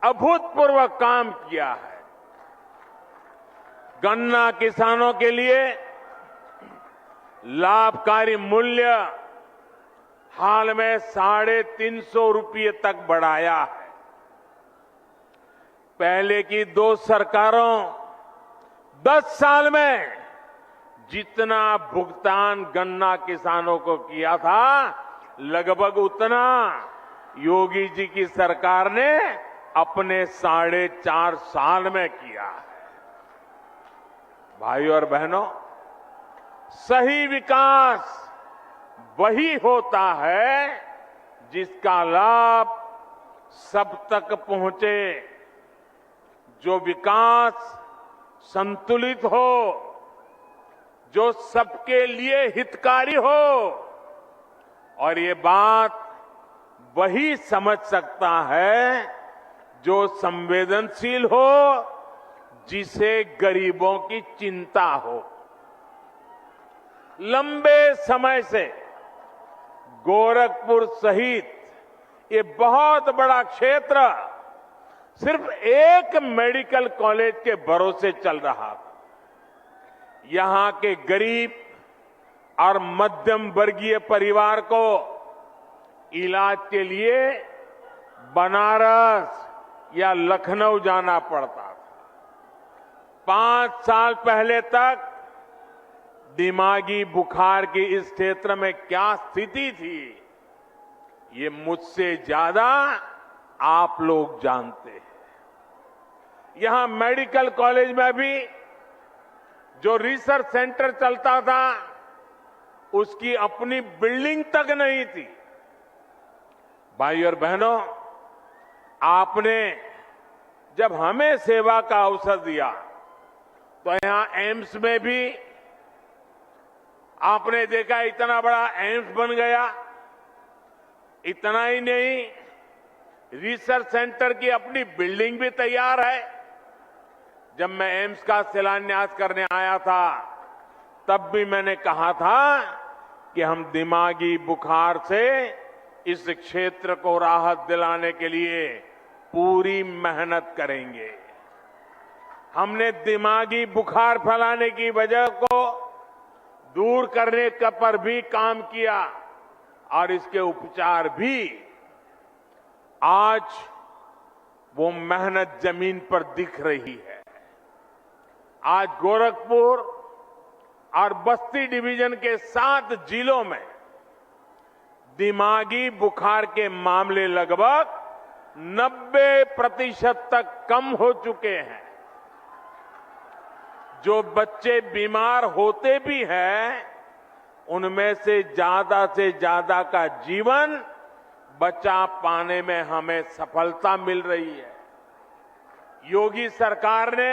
अभूतपूर्व काम किया है। गन्ना किसानों के लिए लाभकारी मूल्य हाल में 350 रुपये तक बढ़ाया है। पहले की 2 सरकारों 10 साल में जितना भुगतान गन्ना किसानों को किया था, लगभग उतना योगी जी की सरकार ने अपने 4.5 साल में किया है। भाइयों और बहनों, सही विकास वही होता है जिसका लाभ सब तक पहुंचे, जो विकास संतुलित हो, जो सबके लिए हितकारी हो। और ये बात वही समझ सकता है जो संवेदनशील हो, जिसे गरीबों की चिंता हो। लंबे समय से गोरखपुर सहित ये बहुत बड़ा क्षेत्र सिर्फ एक मेडिकल कॉलेज के भरोसे चल रहा था। यहां के गरीब और मध्यम वर्गीय परिवार को इलाज के लिए बनारस या लखनऊ जाना पड़ता था। 5 साल पहले तक दिमागी बुखार की इस क्षेत्र में क्या स्थिति थी, ये मुझसे ज्यादा आप लोग जानते हैं। यहां मेडिकल कॉलेज में भी जो रिसर्च सेंटर चलता था, उसकी अपनी बिल्डिंग तक नहीं थी। भाई और बहनों, आपने जब हमें सेवा का अवसर दिया तो यहां एम्स में भी आपने देखा इतना बड़ा एम्स बन गया। इतना ही नहीं, रिसर्च सेंटर की अपनी बिल्डिंग भी तैयार है। जब मैं एम्स का शिलान्यास करने आया था, तब भी मैंने कहा था कि हम दिमागी बुखार से इस क्षेत्र को राहत दिलाने के लिए पूरी मेहनत करेंगे। हमने दिमागी बुखार फैलाने की वजह को दूर करने पर भी काम किया और इसके उपचार भी। आज वो मेहनत जमीन पर दिख रही है। आज गोरखपुर और बस्ती डिवीजन के 7 जिलों में दिमागी बुखार के मामले लगभग 90% तक कम हो चुके हैं। जो बच्चे बीमार होते भी हैं, उनमें से ज्यादा का जीवन बचा पाने में हमें सफलता मिल रही है। योगी सरकार ने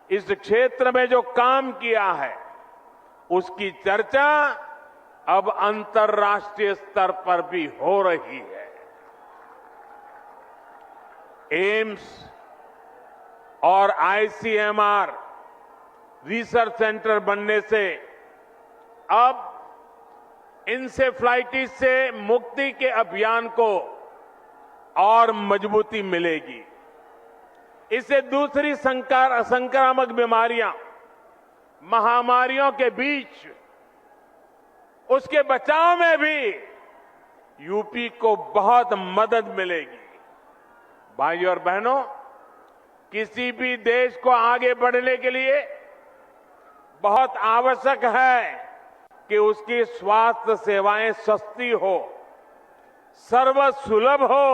इस क्षेत्र में जो काम किया है, उसकी चर्चा अब अंतर्राष्ट्रीय स्तर पर भी हो रही है। एम्स और आईसीएमआर रिसर्च सेंटर बनने से अब इंसेफ्लाइटिस से मुक्ति के अभियान को और मजबूती मिलेगी। इससे दूसरी संक्रामक बीमारियां, महामारियों के बीच उसके बचाव में भी यूपी को बहुत मदद मिलेगी। भाइयों और बहनों, किसी भी देश को आगे बढ़ने के लिए बहुत आवश्यक है कि उसकी स्वास्थ्य सेवाएं सस्ती हो, सर्वसुलभ हो,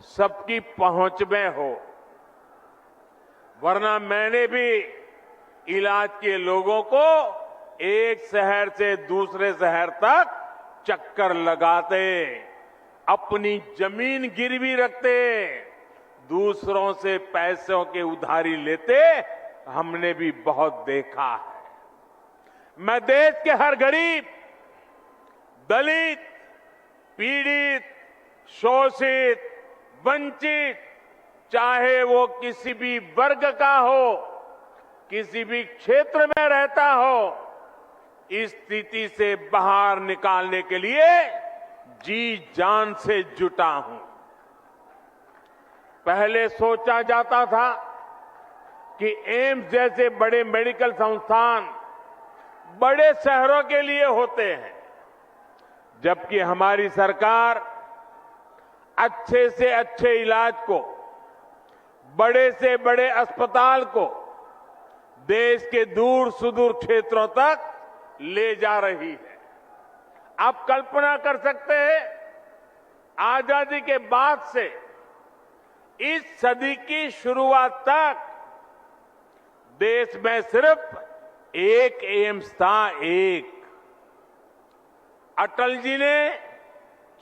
सबकी पहुंच में हो। वरना मैंने भी इलाज के लोगों को एक शहर से दूसरे शहर तक चक्कर लगाते, अपनी जमीन गिरवी रखते, दूसरों से पैसों के उधारी लेते हमने भी बहुत देखा है। मैं देश के हर गरीब, दलित, पीड़ित, शोषित, वंचित, चाहे वो किसी भी वर्ग का हो, किसी भी क्षेत्र में रहता हो, इस स्थिति से बाहर निकालने के लिए जी जान से जुटा हूं। पहले सोचा जाता था कि एम्स जैसे बड़े मेडिकल संस्थान बड़े शहरों के लिए होते हैं, जबकि हमारी सरकार अच्छे से अच्छे इलाज को, बड़े से बड़े अस्पताल को देश के दूर सुदूर क्षेत्रों तक ले जा रही है। आप कल्पना कर सकते हैं, आजादी के बाद से इस सदी की शुरुआत तक देश में सिर्फ एक एम्स था, एक। अटल जी ने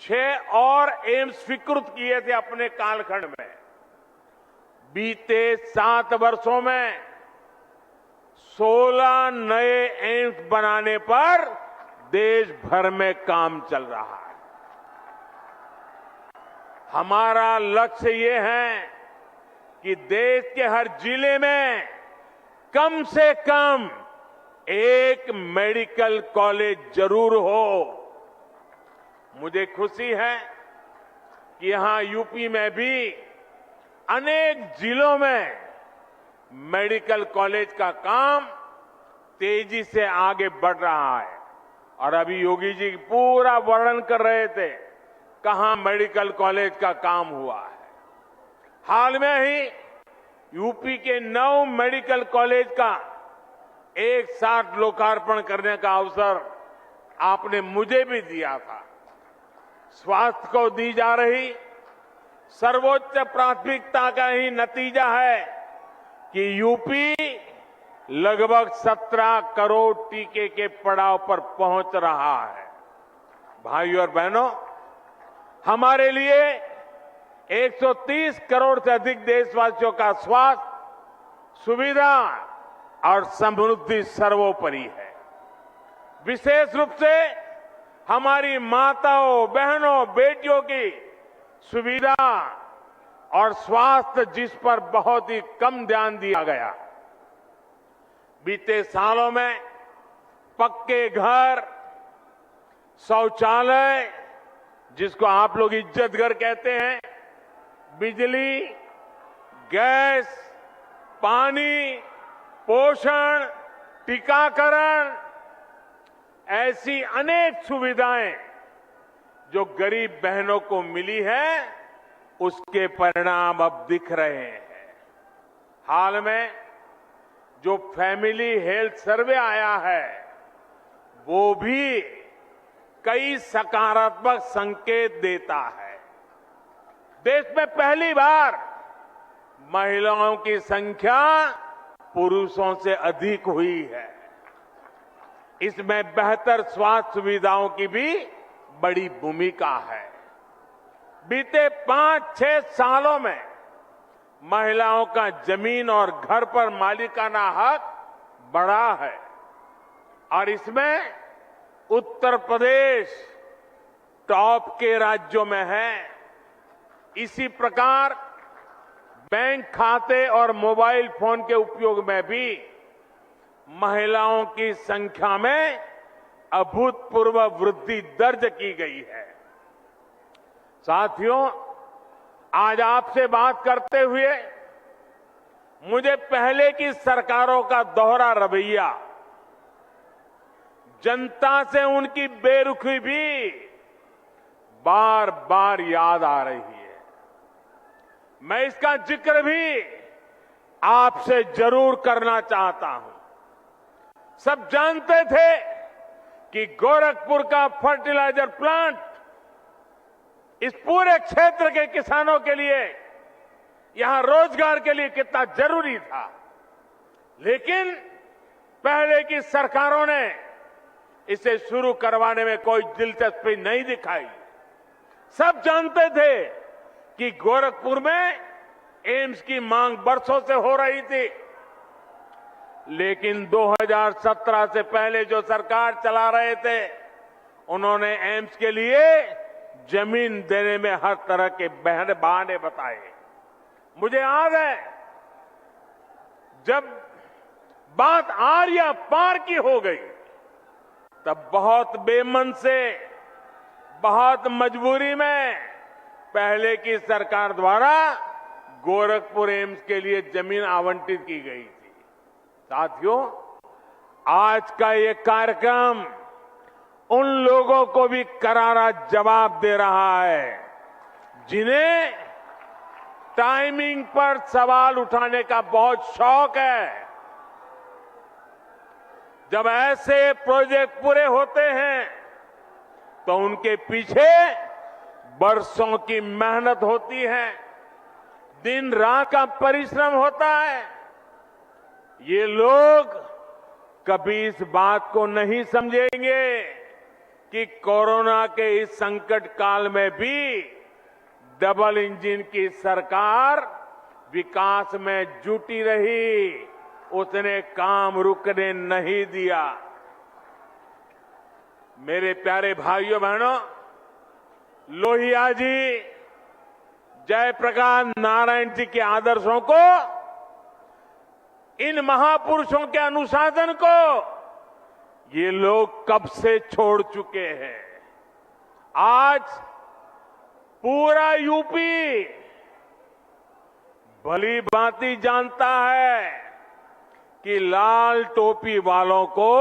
6 और एम्स स्वीकृत किए थे अपने कालखंड में। बीते 7 वर्षों में 16 नए एम्स बनाने पर देश भर में काम चल रहा है। हमारा लक्ष्य ये है कि देश के हर जिले में कम से कम एक मेडिकल कॉलेज जरूर हो। मुझे खुशी है कि यहां यूपी में भी अनेक जिलों में मेडिकल कॉलेज का काम तेजी से आगे बढ़ रहा है। और अभी योगी जी पूरा वर्णन कर रहे थे कहां मेडिकल कॉलेज का काम हुआ है। हाल में ही यूपी के 9 मेडिकल कॉलेज का एक साथ लोकार्पण करने का अवसर आपने मुझे भी दिया था। स्वास्थ्य को दी जा रही सर्वोच्च प्राथमिकता का ही नतीजा है कि यूपी लगभग 17 करोड़ टीके के पड़ाव पर पहुंच रहा है। भाइयों और बहनों, हमारे लिए 130 करोड़ से अधिक देशवासियों का स्वास्थ्य, सुविधा और समृद्धि सर्वोपरि है। विशेष रूप से हमारी माताओं, बहनों, बेटियों की सुविधा और स्वास्थ्य, जिस पर बहुत ही कम ध्यान दिया गया। बीते सालों में पक्के घर, शौचालय, जिसको आप लोग इज्जत घर कहते हैं, बिजली, गैस, पानी, पोषण, टीकाकरण, ऐसी अनेक सुविधाएं जो गरीब बहनों को मिली है, उसके परिणाम अब दिख रहे हैं। हाल में जो फैमिली हेल्थ सर्वे आया है, वो भी कई सकारात्मक संकेत देता है। देश में पहली बार महिलाओं की संख्या पुरुषों से अधिक हुई है। इसमें बेहतर स्वास्थ्य सुविधाओं की भी बड़ी भूमिका है। बीते 5-6 सालों में महिलाओं का जमीन और घर पर मालिकाना हक बढ़ा है और इसमें उत्तर प्रदेश टॉप के राज्यों में है। इसी प्रकार बैंक खाते और मोबाइल फोन के उपयोग में भी महिलाओं की संख्या में अभूतपूर्व वृद्धि दर्ज की गई है। साथियों, आज आपसे बात करते हुए मुझे पहले की सरकारों का दोहरा रवैया, जनता से उनकी बेरुखी भी बार बार याद आ रही है। मैं इसका जिक्र भी आपसे जरूर करना चाहता हूं। सब जानते थे कि गोरखपुर का फर्टिलाइजर प्लांट इस पूरे क्षेत्र के किसानों के लिए, यहां रोजगार के लिए कितना जरूरी था। लेकिन पहले की सरकारों ने इसे शुरू करवाने में कोई दिलचस्पी नहीं दिखाई। सब जानते थे कि गोरखपुर में एम्स की मांग बरसों से हो रही थी, लेकिन 2017 से पहले जो सरकार चला रहे थे, उन्होंने एम्स के लिए जमीन देने में हर तरह के बहाने बताए। मुझे याद है, जब बात आर्या पार की हो गई, तब बहुत बेमन से, बहुत मजबूरी में पहले की सरकार द्वारा गोरखपुर एम्स के लिए जमीन आवंटित की गई थी। साथियों, आज का ये कार्यक्रम उन लोगों को भी करारा जवाब दे रहा है जिन्हें टाइमिंग पर सवाल उठाने का बहुत शौक है। जब ऐसे प्रोजेक्ट पूरे होते हैं तो उनके पीछे बरसों की मेहनत होती है, दिन रात का परिश्रम होता है। ये लोग कभी इस बात को नहीं समझेंगे कि कोरोना के इस संकट काल में भी डबल इंजन की सरकार विकास में जुटी रही, उसने काम रुकने नहीं दिया। मेरे प्यारे भाइयों बहनों, लोहिया जी, जयप्रकाश नारायण जी के आदर्शों को, इन महापुरुषों के अनुशासन को ये लोग कब से छोड़ चुके हैं। आज पूरा यूपी भली भांति जानता है कि लाल टोपी वालों को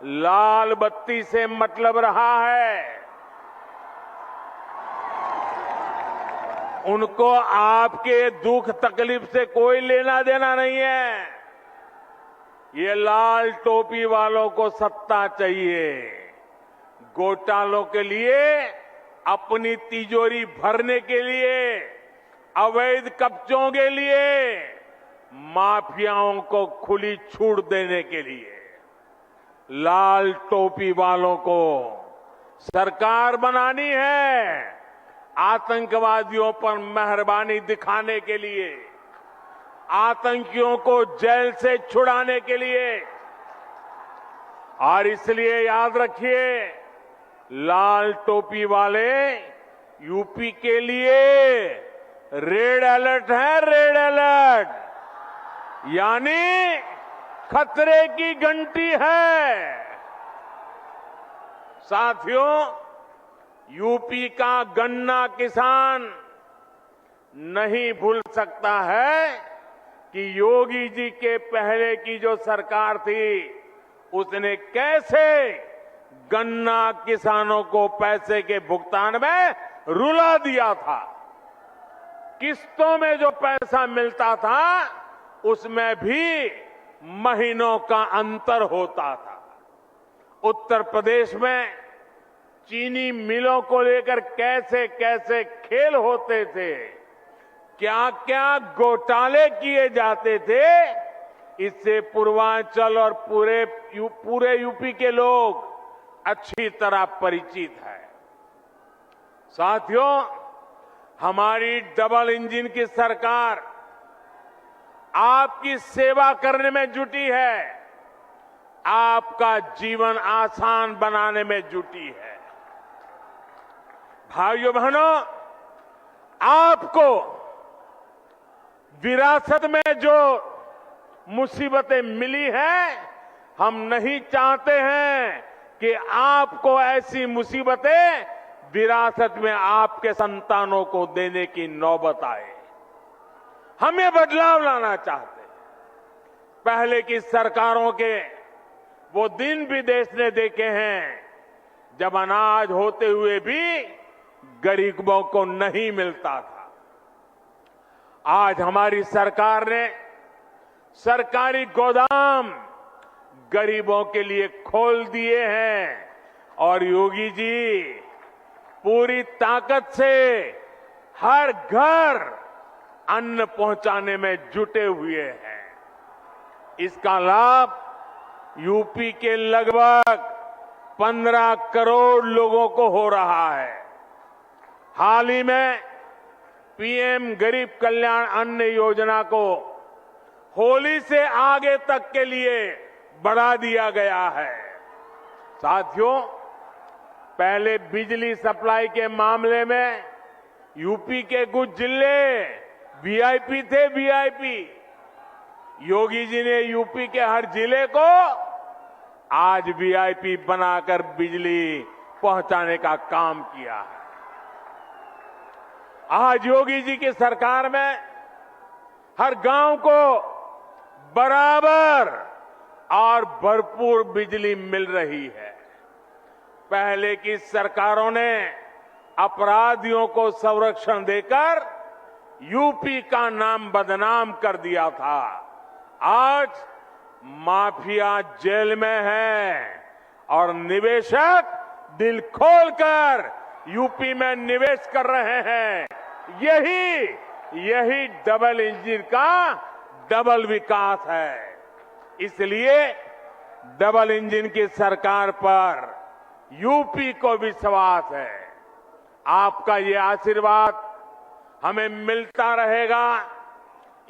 लाल बत्ती से मतलब रहा है। उनको आपके दुख तकलीफ से कोई लेना देना नहीं है। ये लाल टोपी वालों को सत्ता चाहिए, घोटालों के लिए, अपनी तिजोरी भरने के लिए, अवैध कब्जों के लिए, माफियाओं को खुली छूट देने के लिए। लाल टोपी वालों को सरकार बनानी है आतंकवादियों पर मेहरबानी दिखाने के लिए, आतंकियों को जेल से छुड़ाने के लिए। और इसलिए याद रखिए, लाल टोपी वाले यूपी के लिए रेड अलर्ट है, रेड अलर्ट, यानी खतरे की घंटी है। साथियों, यूपी का गन्ना किसान नहीं भूल सकता है कि योगी जी के पहले की जो सरकार थी उसने कैसे गन्ना किसानों को पैसे के भुगतान में रुला दिया था। किस्तों में जो पैसा मिलता था उसमें भी महीनों का अंतर होता था। उत्तर प्रदेश में चीनी मिलों को लेकर कैसे कैसे खेल होते थे, क्या क्या घोटाले किए जाते थे, इससे पूर्वांचल और पूरे यूपी के लोग अच्छी तरह परिचित है। साथियों, हमारी डबल इंजन की सरकार आपकी सेवा करने में जुटी है, आपका जीवन आसान बनाने में जुटी है। भाइयों बहनों, आपको विरासत में जो मुसीबतें मिली हैं, हम नहीं चाहते हैं कि आपको ऐसी मुसीबतें विरासत में आपके संतानों को देने की नौबत आए। हम ये बदलाव लाना चाहते हैं। पहले की सरकारों के वो दिन भी देश ने देखे हैं जब अनाज होते हुए भी गरीबों को नहीं मिलता था। आज हमारी सरकार ने सरकारी गोदाम गरीबों के लिए खोल दिए हैं और योगी जी पूरी ताकत से हर घर अन्न पहुंचाने में जुटे हुए हैं। इसका लाभ यूपी के लगभग 15 करोड़ लोगों को हो रहा है। हाल ही में पीएम गरीब कल्याण अन्न योजना को होली से आगे तक के लिए बढ़ा दिया गया है। साथियों, पहले बिजली सप्लाई के मामले में यूपी के कुछ जिले वीआईपी थे, वीआईपी। योगी जी ने यूपी के हर जिले को आज वीआईपी बनाकर बिजली पहुंचाने का काम किया है। आज योगी जी की सरकार में हर गांव को बराबर और भरपूर बिजली मिल रही है। पहले की सरकारों ने अपराधियों को संरक्षण देकर यूपी का नाम बदनाम कर दिया था। आज माफिया जेल में है और निवेशक दिल खोलकर यूपी में निवेश कर रहे हैं। यही डबल इंजन का डबल विकास है। इसलिए डबल इंजन की सरकार पर यूपी को विश्वास है। आपका ये आशीर्वाद हमें मिलता रहेगा।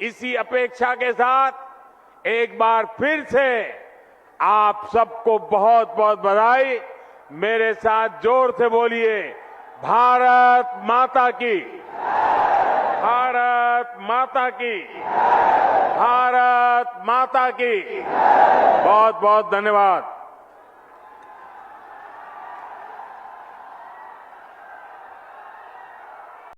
इसी अपेक्षा के साथ एक बार फिर से आप सबको बहुत बहुत बधाई। मेरे साथ जोर से बोलिए, भारत माता की, भारत माता की, भारत माता की। बहुत बहुत धन्यवाद।